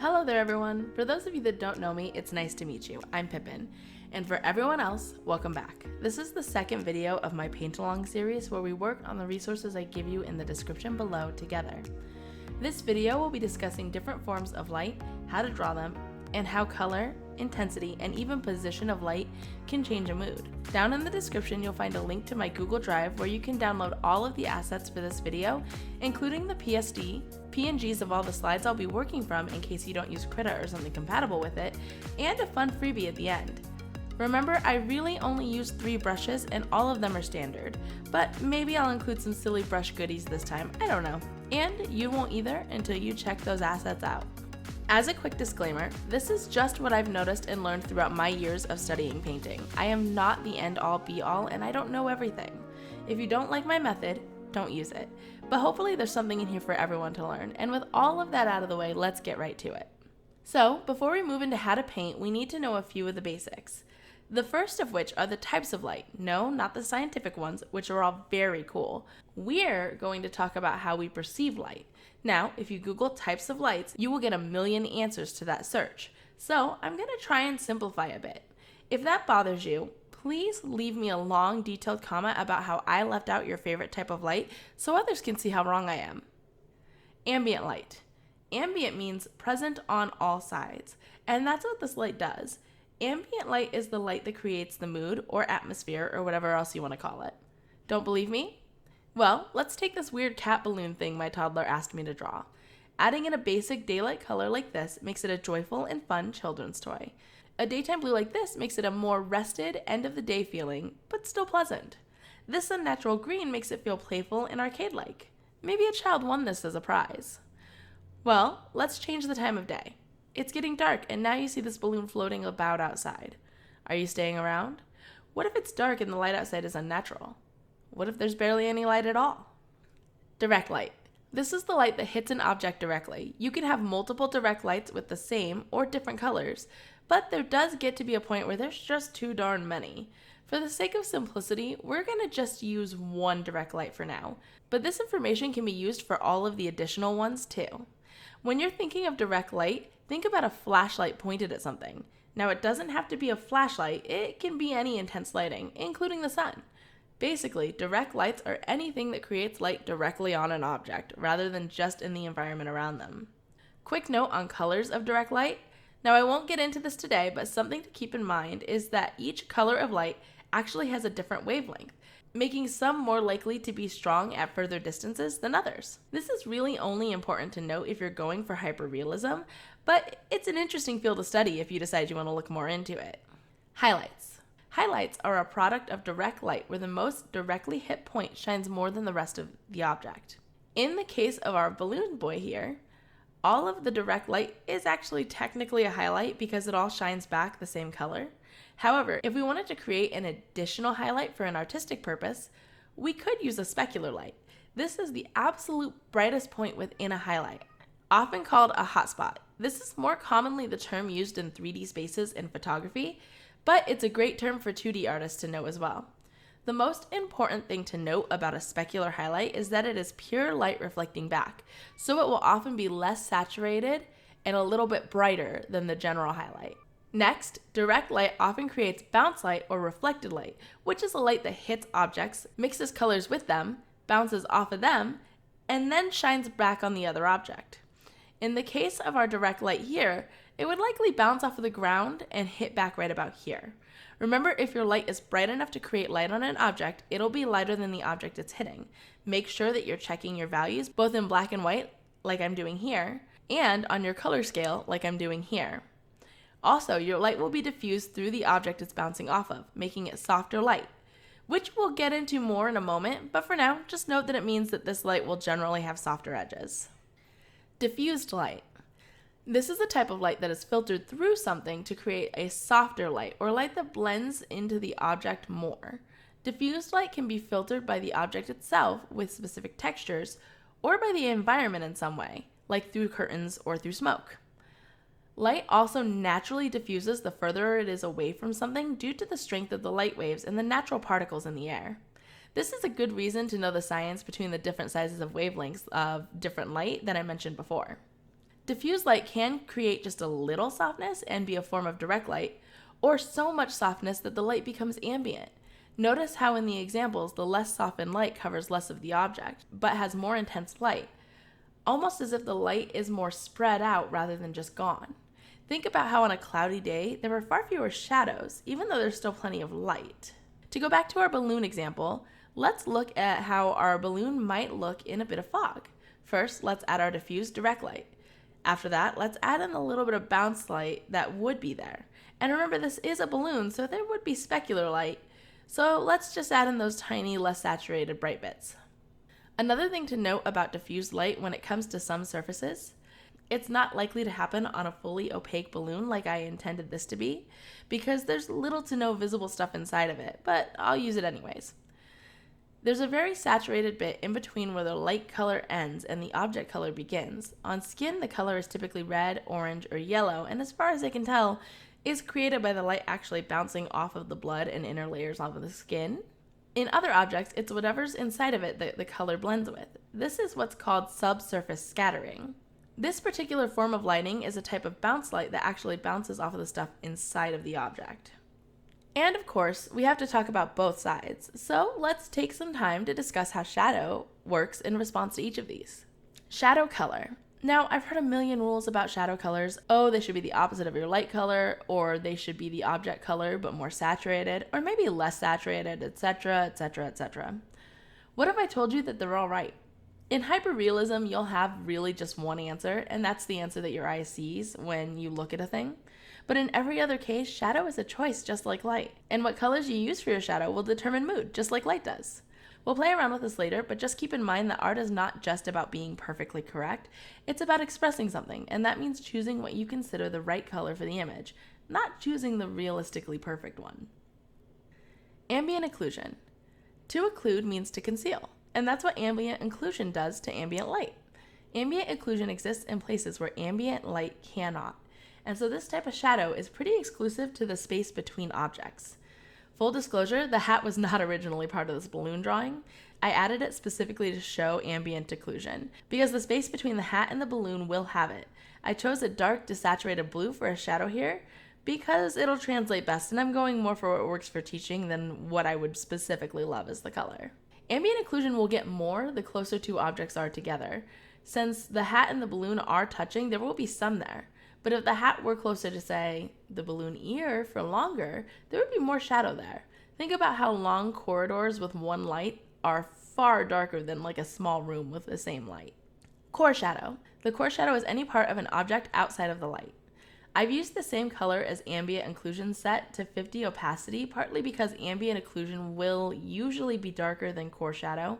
Hello there everyone. For those of you that don't know me, it's nice to meet you. I'm Pippin. And for everyone else, welcome back. This is the second video of my paint along series where we work on the resources I give you in the description below together. This video will be discussing different forms of light, how to draw them, and how color, intensity, and even position of light can change a mood. Down in the description, you'll find a link to my Google Drive where you can download all of the assets for this video, including the PSD, PNGs of all the slides I'll be working from in case you don't use Krita or something compatible with it, and a fun freebie at the end. Remember, I really only use 3 brushes and all of them are standard, but maybe I'll include some silly brush goodies this time, I don't know. And you won't either until you check those assets out. As a quick disclaimer, this is just what I've noticed and learned throughout my years of studying painting. I am not the end-all be-all and I don't know everything. If you don't like my method, don't use it. But hopefully there's something in here for everyone to learn. And with all of that out of the way, let's get right to it. So, before we move into how to paint, we need to know a few of the basics. The first of which are the types of light. No, not the scientific ones, which are all very cool. We're going to talk about how we perceive light. Now, if you Google types of lights, you will get a million answers to that search. So I'm going to try and simplify a bit. If that bothers you, please leave me a long, detailed comment about how I left out your favorite type of light so others can see how wrong I am. Ambient light. Ambient means present on all sides, and that's what this light does. Ambient light is the light that creates the mood or atmosphere or whatever else you want to call it. Don't believe me? Well, let's take this weird cat balloon thing my toddler asked me to draw. Adding in a basic daylight color like this makes it a joyful and fun children's toy. A daytime blue like this makes it a more rested, end-of-the-day feeling, but still pleasant. This unnatural green makes it feel playful and arcade-like. Maybe a child won this as a prize. Well, let's change the time of day. It's getting dark, and now you see this balloon floating about outside. Are you staying around? What if it's dark and the light outside is unnatural? What if there's barely any light at all? Direct light. This is the light that hits an object directly. You can have multiple direct lights with the same or different colors, but there does get to be a point where there's just too darn many. For the sake of simplicity, we're going to just use one direct light for now, but this information can be used for all of the additional ones too. When you're thinking of direct light, think about a flashlight pointed at something. Now, it doesn't have to be a flashlight, it can be any intense lighting, including the sun. Basically, direct lights are anything that creates light directly on an object, rather than just in the environment around them. Quick note on colors of direct light. Now, I won't get into this today, but something to keep in mind is that each color of light actually has a different wavelength, making some more likely to be strong at further distances than others. This is really only important to note if you're going for hyperrealism, but it's an interesting field to study if you decide you want to look more into it. Highlights. Highlights are a product of direct light where the most directly hit point shines more than the rest of the object. In the case of our balloon boy here, all of the direct light is actually technically a highlight because it all shines back the same color. However, if we wanted to create an additional highlight for an artistic purpose, we could use a specular light. This is the absolute brightest point within a highlight, often called a hotspot. This is more commonly the term used in 3D spaces in photography, but it's a great term for 2D artists to know as well. The most important thing to note about a specular highlight is that it is pure light reflecting back, so it will often be less saturated and a little bit brighter than the general highlight. Next, direct light often creates bounce light or reflected light, which is a light that hits objects, mixes colors with them, bounces off of them, and then shines back on the other object. In the case of our direct light here, it would likely bounce off of the ground and hit back right about here. Remember, if your light is bright enough to create light on an object, it'll be lighter than the object it's hitting. Make sure that you're checking your values both in black and white, like I'm doing here, and on your color scale, like I'm doing here. Also, your light will be diffused through the object it's bouncing off of, making it softer light, which we'll get into more in a moment, but for now, just note that it means that this light will generally have softer edges. Diffused light. This is a type of light that is filtered through something to create a softer light, or light that blends into the object more. Diffused light can be filtered by the object itself with specific textures, or by the environment in some way, like through curtains or through smoke. Light also naturally diffuses the further it is away from something due to the strength of the light waves and the natural particles in the air. This is a good reason to know the science between the different sizes of wavelengths of different light that I mentioned before. Diffuse light can create just a little softness and be a form of direct light, or so much softness that the light becomes ambient. Notice how in the examples, the less softened light covers less of the object, but has more intense light, almost as if the light is more spread out rather than just gone. Think about how on a cloudy day, there are far fewer shadows, even though there's still plenty of light. To go back to our balloon example, let's look at how our balloon might look in a bit of fog. First, let's add our diffuse direct light. After that, let's add in a little bit of bounce light that would be there. And remember, this is a balloon, so there would be specular light. So let's just add in those tiny, less saturated bright bits. Another thing to note about diffused light when it comes to some surfaces, it's not likely to happen on a fully opaque balloon like I intended this to be, because there's little to no visible stuff inside of it, but I'll use it anyways. There's a very saturated bit in between where the light color ends and the object color begins. On skin, the color is typically red, orange, or yellow, and as far as I can tell, is created by the light actually bouncing off of the blood and inner layers of the skin. In other objects, it's whatever's inside of it that the color blends with. This is what's called subsurface scattering. This particular form of lighting is a type of bounce light that actually bounces off of the stuff inside of the object. And of course, we have to talk about both sides, so let's take some time to discuss how shadow works in response to each of these. Shadow color. Now, I've heard a million rules about shadow colors. Oh, they should be the opposite of your light color, or they should be the object color but more saturated, or maybe less saturated, etc., etc., etc. What if I told you that they're all right? In hyperrealism, you'll have really just one answer, and that's the answer that your eye sees when you look at a thing. But in every other case, shadow is a choice just like light. And what colors you use for your shadow will determine mood, just like light does. We'll play around with this later, but just keep in mind that art is not just about being perfectly correct. It's about expressing something, and that means choosing what you consider the right color for the image, not choosing the realistically perfect one. Ambient occlusion. To occlude means to conceal, and that's what ambient occlusion does to ambient light. Ambient occlusion exists in places where ambient light cannot. And so this type of shadow is pretty exclusive to the space between objects. Full disclosure, the hat was not originally part of this balloon drawing. I added it specifically to show ambient occlusion, because the space between the hat and the balloon will have it. I chose a dark desaturated blue for a shadow here, because it'll translate best, and I'm going more for what works for teaching than what I would specifically love as the color. Ambient occlusion will get more the closer two objects are together. Since the hat and the balloon are touching, there will be some there. But if the hat were closer to, say, the balloon ear for longer, there would be more shadow there. Think about how long corridors with one light are far darker than like a small room with the same light. Core shadow. The core shadow is any part of an object outside of the light. I've used the same color as ambient occlusion set to 50 opacity, partly because ambient occlusion will usually be darker than core shadow,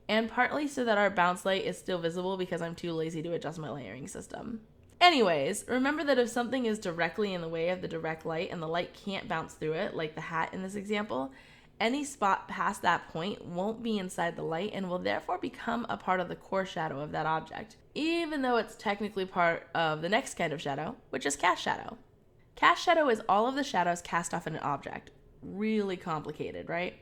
and partly so that our bounce light is still visible because I'm too lazy to adjust my layering system. Anyways, remember that if something is directly in the way of the direct light and the light can't bounce through it, like the hat in this example, any spot past that point won't be inside the light and will therefore become a part of the core shadow of that object, even though it's technically part of the next kind of shadow, which is cast shadow. Cast shadow is all of the shadows cast off an object. Really complicated, right?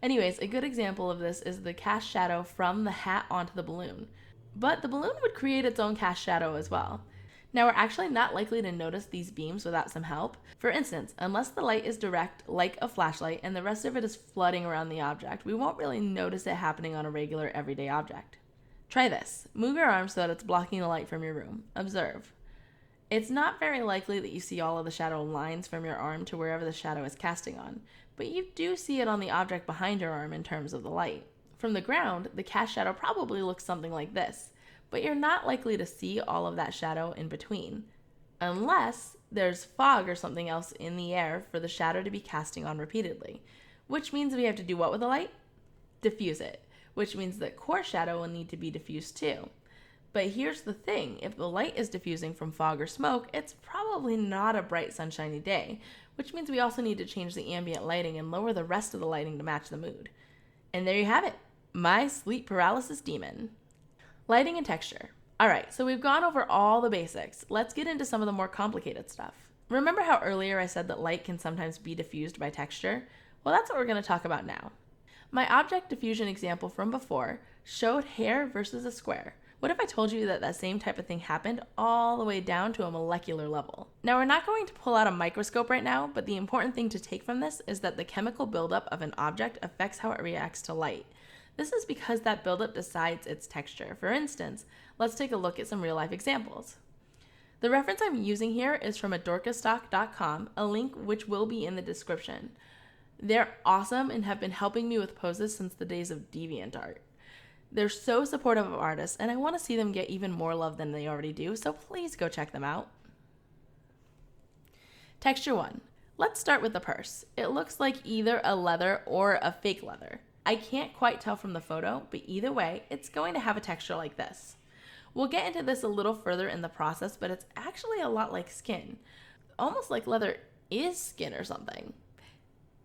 Anyways, a good example of this is the cast shadow from the hat onto the balloon. But the balloon would create its own cast shadow as well. Now, we're actually not likely to notice these beams without some help. For instance, unless the light is direct, like a flashlight, and the rest of it is flooding around the object, we won't really notice it happening on a regular, everyday object. Try this. Move your arm so that it's blocking the light from your room. Observe. It's not very likely that you see all of the shadow lines from your arm to wherever the shadow is casting on, but you do see it on the object behind your arm in terms of the light. From the ground, the cast shadow probably looks something like this, but you're not likely to see all of that shadow in between, unless there's fog or something else in the air for the shadow to be casting on repeatedly, which means we have to do what with the light? Diffuse it, which means that core shadow will need to be diffused too. But here's the thing, if the light is diffusing from fog or smoke, it's probably not a bright sunshiny day, which means we also need to change the ambient lighting and lower the rest of the lighting to match the mood. And there you have it, my sleep paralysis demon. Lighting and texture. Alright, so we've gone over all the basics. Let's get into some of the more complicated stuff. Remember how earlier I said that light can sometimes be diffused by texture? Well, that's what we're going to talk about now. My object diffusion example from before showed hair versus a square, What if I told you that that same type of thing happened all the way down to a molecular level? Now, we're not going to pull out a microscope right now, but the important thing to take from this is that the chemical buildup of an object affects how it reacts to light. This is because that buildup decides its texture. For instance, let's take a look at some real-life examples. The reference I'm using here is from adorkastock.com, a link which will be in the description. They're awesome and have been helping me with poses since the days of DeviantArt. They're so supportive of artists, and I want to see them get even more love than they already do, so please go check them out. Texture 1. Let's start with the purse. It looks like either a leather or a fake leather. I can't quite tell from the photo, but either way, it's going to have a texture like this. We'll get into this a little further in the process, but it's actually a lot like skin. Almost like leather is skin or something.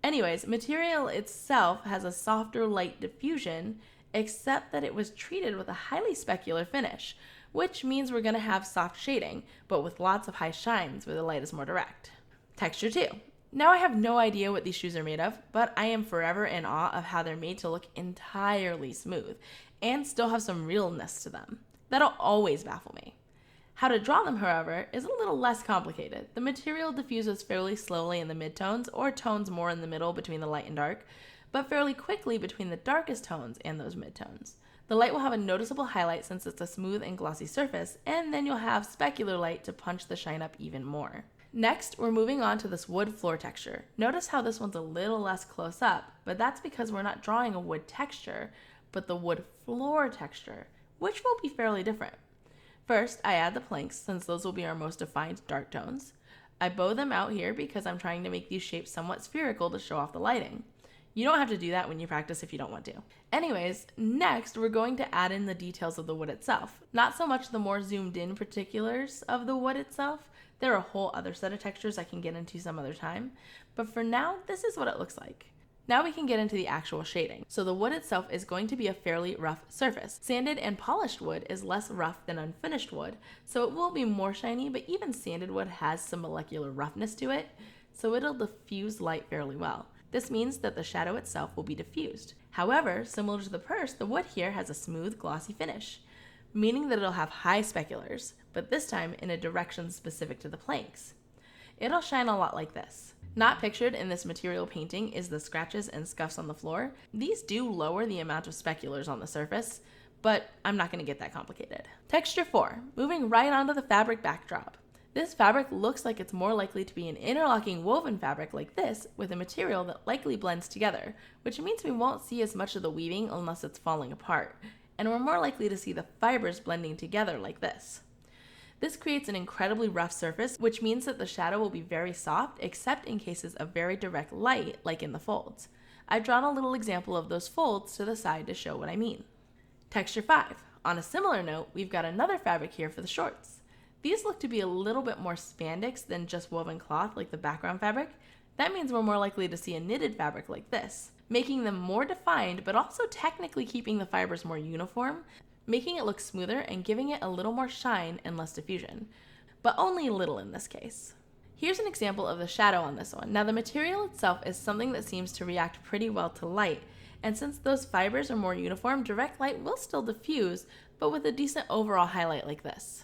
Anyways, material itself has a softer light diffusion, except that it was treated with a highly specular finish, which means we're going to have soft shading, but with lots of high shines where the light is more direct. Texture 2. Now I have no idea what these shoes are made of, but I am forever in awe of how they're made to look entirely smooth and still have some realness to them. That'll always baffle me. How to draw them, however, is a little less complicated. The material diffuses fairly slowly in the midtones or tones more in the middle between the light and dark, but fairly quickly between the darkest tones and those midtones. The light will have a noticeable highlight since it's a smooth and glossy surface, and then you'll have specular light to punch the shine up even more. Next, we're moving on to this wood floor texture. Notice how this one's a little less close up, but that's because we're not drawing a wood texture, but the wood floor texture, which will be fairly different. First, I add the planks, since those will be our most defined dark tones. I bow them out here because I'm trying to make these shapes somewhat spherical to show off the lighting. You don't have to do that when you practice if you don't want to. Anyways, next we're going to add in the details of the wood itself. Not so much the more zoomed in particulars of the wood itself. There are a whole other set of textures I can get into some other time, but for now, this is what it looks like. Now we can get into the actual shading. So the wood itself is going to be a fairly rough surface. Sanded and polished wood is less rough than unfinished wood, so it will be more shiny, but even sanded wood has some molecular roughness to it, so it'll diffuse light fairly well. This means that the shadow itself will be diffused. However, similar to the purse, the wood here has a smooth, glossy finish, meaning that it'll have high speculars, but this time in a direction specific to the planks. It'll shine a lot like this. Not pictured in this material painting is the scratches and scuffs on the floor. These do lower the amount of speculars on the surface, but I'm not going to get that complicated. Texture 4, moving right onto the fabric backdrop. This fabric looks like it's more likely to be an interlocking woven fabric like this with a material that likely blends together, which means we won't see as much of the weaving unless it's falling apart, and we're more likely to see the fibers blending together like this. This creates an incredibly rough surface, which means that the shadow will be very soft, except in cases of very direct light, like in the folds. I've drawn a little example of those folds to the side to show what I mean. Texture 5. On a similar note, we've got another fabric here for the shorts. These look to be a little bit more spandex than just woven cloth like the background fabric. That means we're more likely to see a knitted fabric like this, making them more defined, but also technically keeping the fibers more uniform, making it look smoother and giving it a little more shine and less diffusion, but only a little in this case. Here's an example of the shadow on this one. Now the material itself is something that seems to react pretty well to light, and since those fibers are more uniform, direct light will still diffuse, but with a decent overall highlight like this.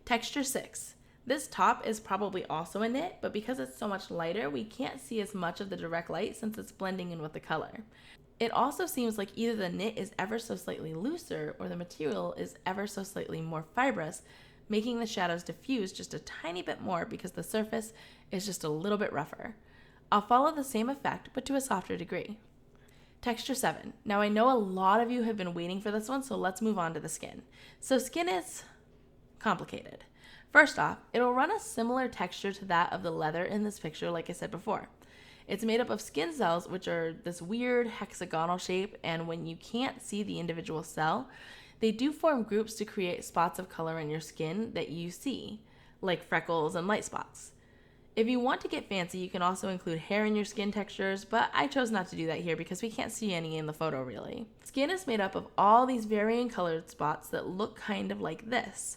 Texture 6. This top is probably also a knit, but because it's so much lighter, we can't see as much of the direct light since it's blending in with the color. It also seems like either the knit is ever so slightly looser or the material is ever so slightly more fibrous, making the shadows diffuse just a tiny bit more because the surface is just a little bit rougher. I'll follow the same effect, but to a softer degree. Texture 7. Now I know a lot of you have been waiting for this one, so let's move on to the skin. So skin is complicated. First off, it'll run a similar texture to that of the leather in this picture like I said before. It's made up of skin cells, which are this weird hexagonal shape, and when you can't see the individual cell, they do form groups to create spots of color in your skin that you see, like freckles and light spots. If you want to get fancy, you can also include hair in your skin textures, but I chose not to do that here because we can't see any in the photo really. Skin is made up of all these varying colored spots that look kind of like this.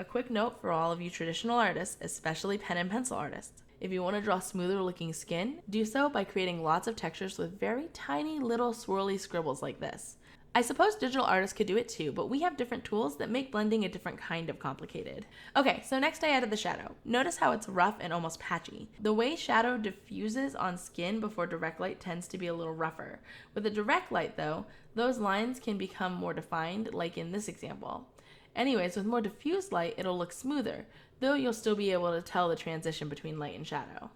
A quick note for all of you traditional artists, especially pen and pencil artists. If you want to draw smoother looking skin, do so by creating lots of textures with very tiny little swirly scribbles like this. I suppose digital artists could do it too, but we have different tools that make blending a different kind of complicated. Okay, so next I added the shadow. Notice how it's rough and almost patchy. The way shadow diffuses on skin before direct light tends to be a little rougher. With a direct light though, those lines can become more defined, like in this example. Anyways, with more diffused light, it'll look smoother, though you'll still be able to tell the transition between light and shadow.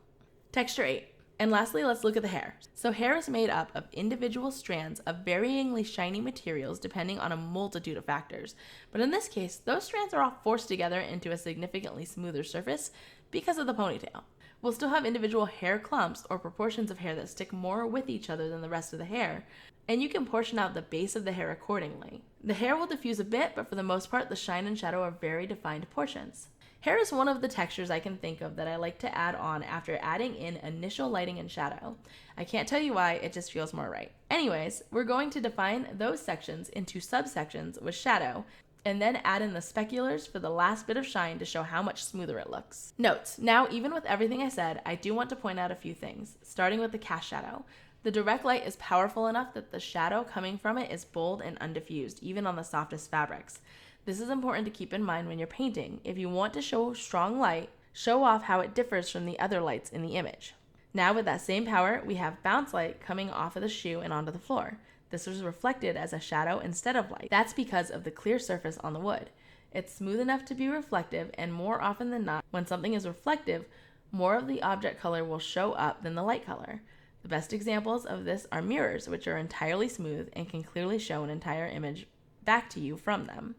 Texture 8. And lastly, let's look at the hair. So hair is made up of individual strands of varyingly shiny materials depending on a multitude of factors. But in this case, those strands are all forced together into a significantly smoother surface because of the ponytail. We'll still have individual hair clumps or proportions of hair that stick more with each other than the rest of the hair, and you can portion out the base of the hair accordingly. The hair will diffuse a bit, but for the most part, the shine and shadow are very defined portions. Hair is one of the textures I can think of that I like to add on after adding in initial lighting and shadow. I can't tell you why, it just feels more right. Anyways, we're going to define those sections into subsections with shadow, and then add in the speculars for the last bit of shine to show how much smoother it looks. Note, now even with everything I said, I do want to point out a few things, starting with the cast shadow. The direct light is powerful enough that the shadow coming from it is bold and undiffused, even on the softest fabrics. This is important to keep in mind when you're painting. If you want to show strong light, show off how it differs from the other lights in the image. Now with that same power, we have bounce light coming off of the shoe and onto the floor. This was reflected as a shadow instead of light. That's because of the clear surface on the wood. It's smooth enough to be reflective, and more often than not, when something is reflective, more of the object color will show up than the light color. The best examples of this are mirrors, which are entirely smooth and can clearly show an entire image back to you from them.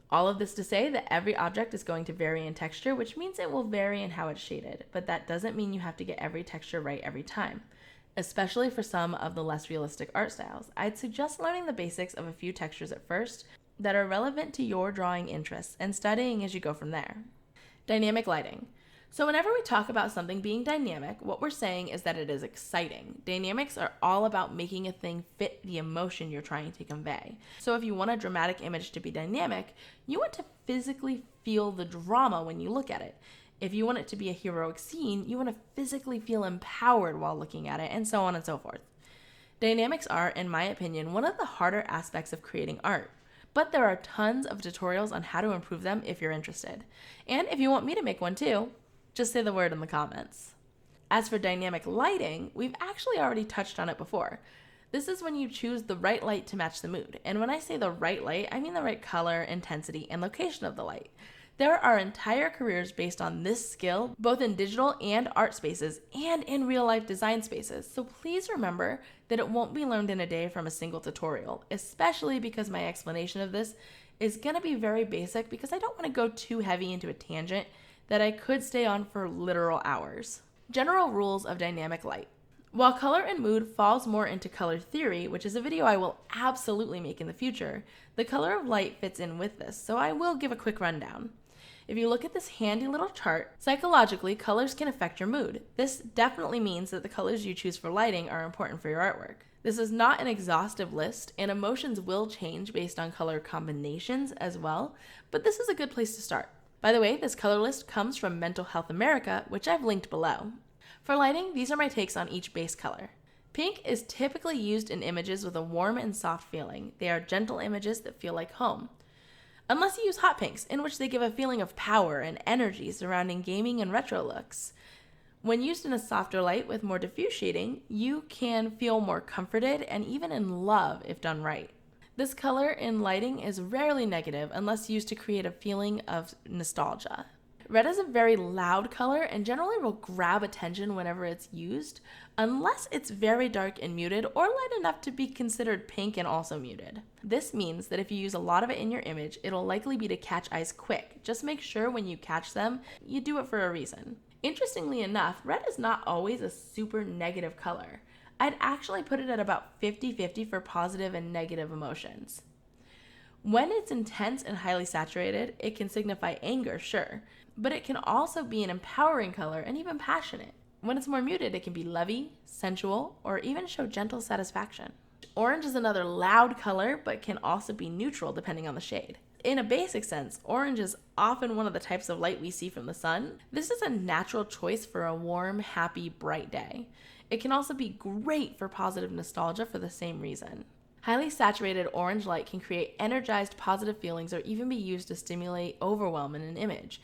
All of this to say that every object is going to vary in texture, which means it will vary in how it's shaded, but that doesn't mean you have to get every texture right every time. Especially for some of the less realistic art styles, I'd suggest learning the basics of a few textures at first that are relevant to your drawing interests and studying as you go from there. Dynamic lighting. So whenever we talk about something being dynamic, what we're saying is that it is exciting. Dynamics are all about making a thing fit the emotion you're trying to convey. So if you want a dramatic image to be dynamic, you want to physically feel the drama when you look at it. If you want it to be a heroic scene, you want to physically feel empowered while looking at it, and so on and so forth. Dynamics are, in my opinion, one of the harder aspects of creating art. But there are tons of tutorials on how to improve them if you're interested. And if you want me to make one too, just say the word in the comments. As for dynamic lighting, we've actually already touched on it before. This is when you choose the right light to match the mood. And when I say the right light, I mean the right color, intensity, and location of the light. There are entire careers based on this skill, both in digital and art spaces and in real life design spaces. So please remember that it won't be learned in a day from a single tutorial, especially because my explanation of this is gonna be very basic because I don't wanna go too heavy into a tangent that I could stay on for literal hours. General rules of dynamic light. While color and mood falls more into color theory, which is a video I will absolutely make in the future, the color of light fits in with this, so I will give a quick rundown. If you look at this handy little chart, psychologically, colors can affect your mood. This definitely means that the colors you choose for lighting are important for your artwork. This is not an exhaustive list, and emotions will change based on color combinations as well, but this is a good place to start. By the way, this color list comes from Mental Health America, which I've linked below. For lighting, these are my takes on each base color. Pink is typically used in images with a warm and soft feeling. They are gentle images that feel like home. Unless you use hot pinks, in which they give a feeling of power and energy surrounding gaming and retro looks. When used in a softer light with more diffuse shading, you can feel more comforted and even in love if done right. This color in lighting is rarely negative unless used to create a feeling of nostalgia. Red is a very loud color and generally will grab attention whenever it's used, unless it's very dark and muted or light enough to be considered pink and also muted. This means that if you use a lot of it in your image, it'll likely be to catch eyes quick. Just make sure when you catch them, you do it for a reason. Interestingly enough, red is not always a super negative color. I'd actually put it at about 50-50 for positive and negative emotions. When it's intense and highly saturated, it can signify anger, sure, but it can also be an empowering color and even passionate. When it's more muted, it can be lovey, sensual, or even show gentle satisfaction. Orange is another loud color, but can also be neutral depending on the shade. In a basic sense, orange is often one of the types of light we see from the sun. This is a natural choice for a warm, happy, bright day. It can also be great for positive nostalgia for the same reason. Highly saturated orange light can create energized positive feelings or even be used to stimulate overwhelm in an image.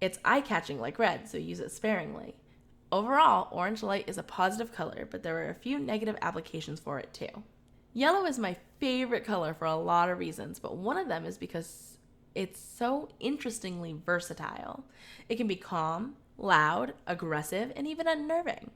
It's eye-catching like red, so use it sparingly. Overall, orange light is a positive color, but there are a few negative applications for it too. Yellow is my favorite color for a lot of reasons, but one of them is because it's so interestingly versatile. It can be calm, loud, aggressive, and even unnerving.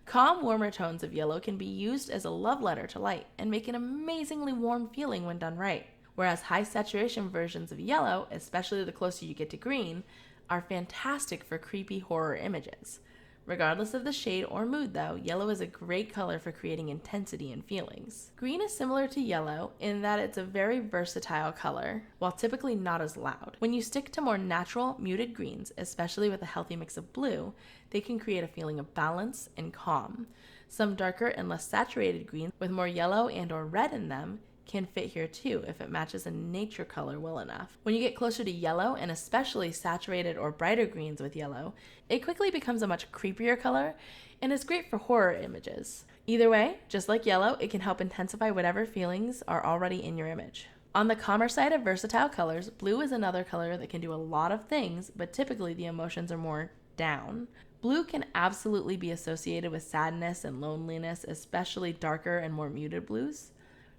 Calm, warmer tones of yellow can be used as a love letter to light and make an amazingly warm feeling when done right, whereas high saturation versions of yellow, especially the closer you get to green, are fantastic for creepy horror images. Regardless of the shade or mood though, yellow is a great color for creating intensity and feelings. Green is similar to yellow in that it's a very versatile color, while typically not as loud. When you stick to more natural, muted greens, especially with a healthy mix of blue, they can create a feeling of balance and calm. Some darker and less saturated greens with more yellow and or red in them can fit here too if it matches a nature color well enough. When you get closer to yellow, and especially saturated or brighter greens with yellow, it quickly becomes a much creepier color and is great for horror images. Either way, just like yellow, it can help intensify whatever feelings are already in your image. On the calmer side of versatile colors, blue is another color that can do a lot of things, but typically the emotions are more down. Blue can absolutely be associated with sadness and loneliness, especially darker and more muted blues.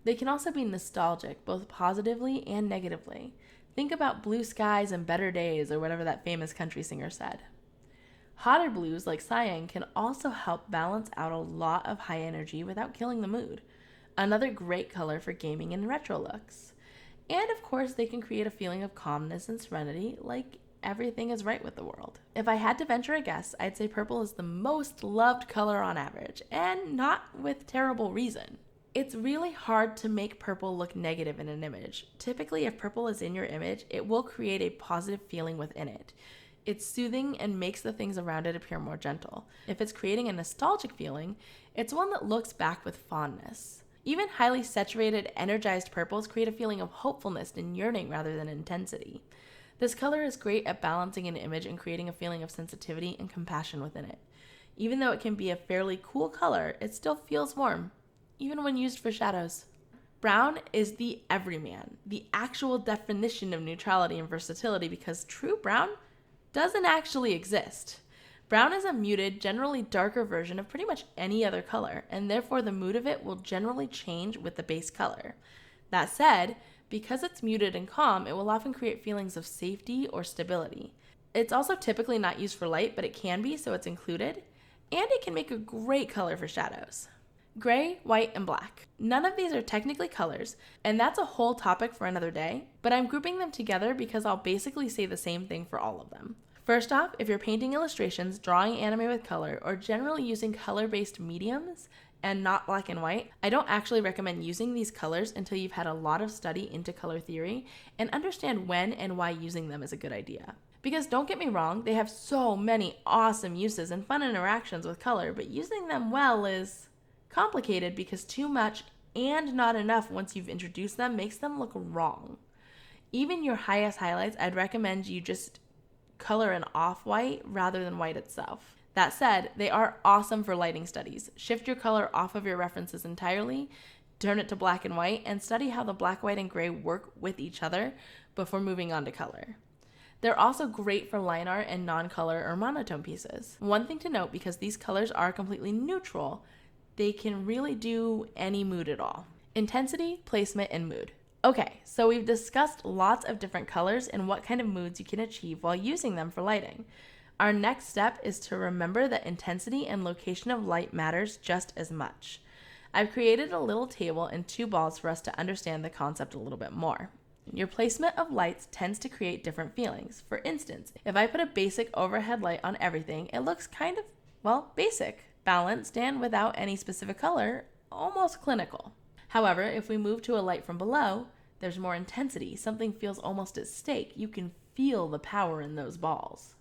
They can also be nostalgic, both positively and negatively. Think about blue skies and better days, or whatever that famous country singer said. Hotter blues like cyan can also help balance out a lot of high energy without killing the mood. Another great color for gaming and retro looks. And of course, they can create a feeling of calmness and serenity, like everything is right with the world. If I had to venture a guess, I'd say purple is the most loved color on average, and not with terrible reason. It's really hard to make purple look negative in an image. Typically, if purple is in your image, it will create a positive feeling within it. It's soothing and makes the things around it appear more gentle. If it's creating a nostalgic feeling, it's one that looks back with fondness. Even highly saturated, energized purples create a feeling of hopefulness and yearning rather than intensity. This color is great at balancing an image and creating a feeling of sensitivity and compassion within it. Even though it can be a fairly cool color, it still feels warm, even when used for shadows. Brown is the everyman, the actual definition of neutrality and versatility, because true brown doesn't actually exist. Brown is a muted, generally darker version of pretty much any other color, and therefore the mood of it will generally change with the base color. That said, because it's muted and calm, it will often create feelings of safety or stability. It's also typically not used for light, but it can be, so it's included, and it can make a great color for shadows. Gray, white, and black. None of these are technically colors, and that's a whole topic for another day, but I'm grouping them together because I'll basically say the same thing for all of them. First off, if you're painting illustrations, drawing anime with color, or generally using color-based mediums and not black and white, I don't actually recommend using these colors until you've had a lot of study into color theory and understand when and why using them is a good idea. Because don't get me wrong, they have so many awesome uses and fun interactions with color, but using them well is complicated because too much and not enough once you've introduced them makes them look wrong. Even your highest highlights, I'd recommend you just color in off-white rather than white itself. That said, they are awesome for lighting studies. Shift your color off of your references entirely, turn it to black and white, and study how the black, white, and gray work with each other before moving on to color. They're also great for line art and non-color or monotone pieces. One thing to note, because these colors are completely neutral, they can really do any mood at all. Intensity, placement, and mood. Okay, so we've discussed lots of different colors and what kind of moods you can achieve while using them for lighting. Our next step is to remember that intensity and location of light matters just as much. I've created a little table and 2 balls for us to understand the concept a little bit more. Your placement of lights tends to create different feelings. For instance, if I put a basic overhead light on everything, it looks kind of, basic, balanced, and without any specific color, almost clinical. However, if we move to a light from below, there's more intensity. Something feels almost at stake. You can feel the power in those balls.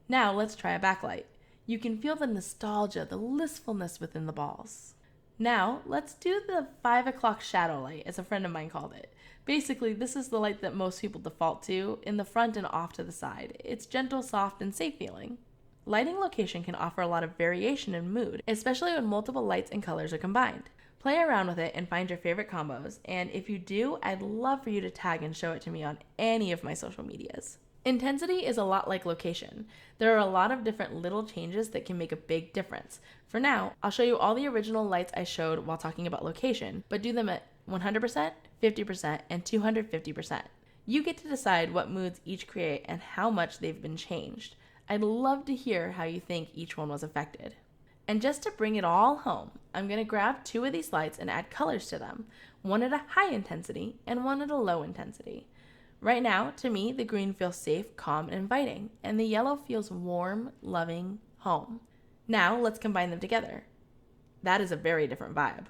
Now let's try a backlight. You can feel the nostalgia, the blissfulness within the balls. Now let's do the 5 o'clock shadow light, as a friend of mine called it. Basically, this is the light that most people default to, in the front and off to the side. It's gentle, soft, and safe feeling. Lighting location can offer a lot of variation in mood, especially when multiple lights and colors are combined. Play around with it and find your favorite combos, and if you do, I'd love for you to tag and show it to me on any of my social medias. Intensity is a lot like location. There are a lot of different little changes that can make a big difference. For now, I'll show you all the original lights I showed while talking about location, but do them at 100%, 50%, and 250%. You get to decide what moods each create and how much they've been changed. I'd love to hear how you think each one was affected. And just to bring it all home, I'm going to grab 2 of these lights and add colors to them, one at a high intensity and one at a low intensity. Right now, to me, the green feels safe, calm, and inviting, and the yellow feels warm, loving, home. Now, let's combine them together. That is a very different vibe.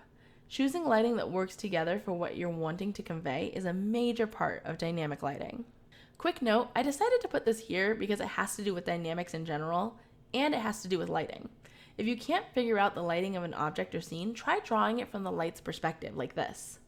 Choosing lighting that works together for what you're wanting to convey is a major part of dynamic lighting. Quick note, I decided to put this here because it has to do with dynamics in general, and it has to do with lighting. If you can't figure out the lighting of an object or scene, try drawing it from the light's perspective, like this.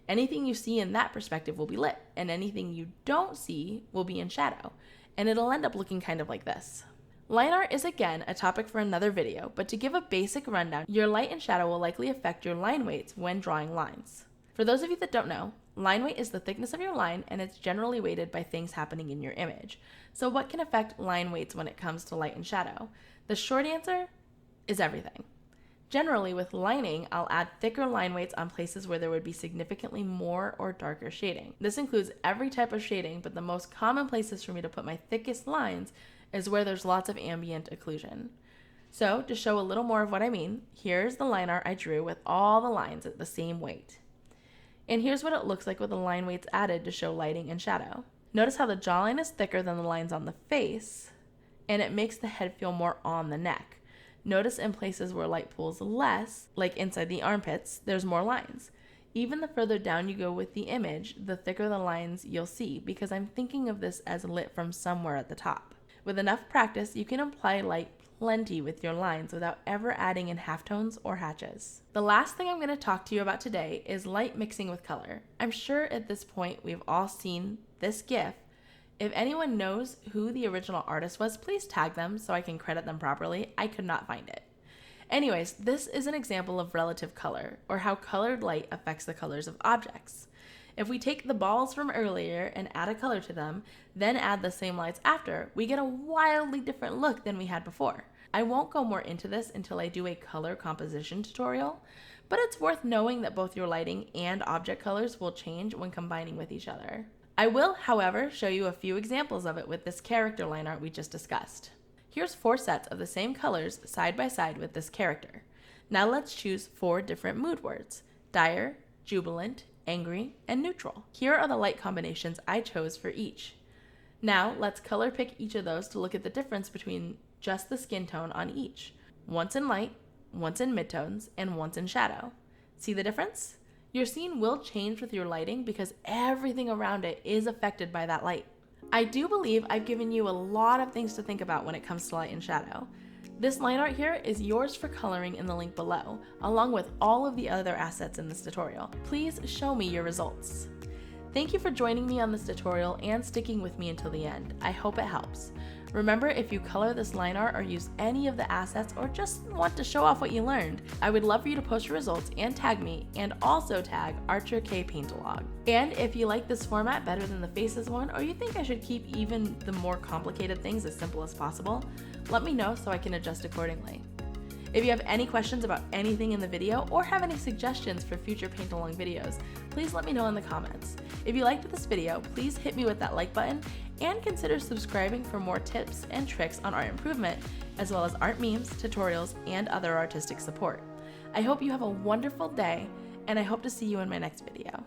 Anything you see in that perspective will be lit, and anything you don't see will be in shadow, and it'll end up looking kind of like this. Line art is again a topic for another video, but to give a basic rundown, your light and shadow will likely affect your line weights when drawing lines. For those of you that don't know, line weight is the thickness of your line, and it's generally weighted by things happening in your image. So what can affect line weights when it comes to light and shadow? The short answer is everything. Generally, with lining, I'll add thicker line weights on places where there would be significantly more or darker shading. This includes every type of shading, but the most common places for me to put my thickest lines is where there's lots of ambient occlusion. So, to show a little more of what I mean, here's the line art I drew with all the lines at the same weight. And here's what it looks like with the line weights added to show lighting and shadow. Notice how the jawline is thicker than the lines on the face, and it makes the head feel more on the neck. Notice in places where light pools less, like inside the armpits, there's more lines. Even the further down you go with the image, the thicker the lines you'll see, because I'm thinking of this as lit from somewhere at the top. With enough practice, you can apply light plenty with your lines without ever adding in halftones or hatches. The last thing I'm going to talk to you about today is light mixing with color. I'm sure at this point we've all seen this GIF. If anyone knows who the original artist was, please tag them so I can credit them properly. I could not find it. Anyways, this is an example of relative color, or how colored light affects the colors of objects. If we take the balls from earlier and add a color to them, then add the same lights after, we get a wildly different look than we had before. I won't go more into this until I do a color composition tutorial, but it's worth knowing that both your lighting and object colors will change when combining with each other. I will, however, show you a few examples of it with this character line art we just discussed. Here's 4 sets of the same colors side by side with this character. Now let's choose 4 different mood words: dire, jubilant, angry, and neutral. Here are the light combinations I chose for each. Now let's color pick each of those to look at the difference between just the skin tone on each. Once in light, once in midtones, and once in shadow. See the difference? Your scene will change with your lighting because everything around it is affected by that light. I do believe I've given you a lot of things to think about when it comes to light and shadow. This line art here is yours for coloring in the link below, along with all of the other assets in this tutorial. Please show me your results. Thank you for joining me on this tutorial and sticking with me until the end. I hope it helps. Remember, if you color this line art or use any of the assets or just want to show off what you learned, I would love for you to post your results and tag me, and also tag Archer K Paintalog. And if you like this format better than the faces one, or you think I should keep even the more complicated things as simple as possible, let me know so I can adjust accordingly. If you have any questions about anything in the video or have any suggestions for future paint-along videos, please let me know in the comments. If you liked this video, please hit me with that like button and consider subscribing for more tips and tricks on art improvement, as well as art memes, tutorials, and other artistic support. I hope you have a wonderful day, and I hope to see you in my next video.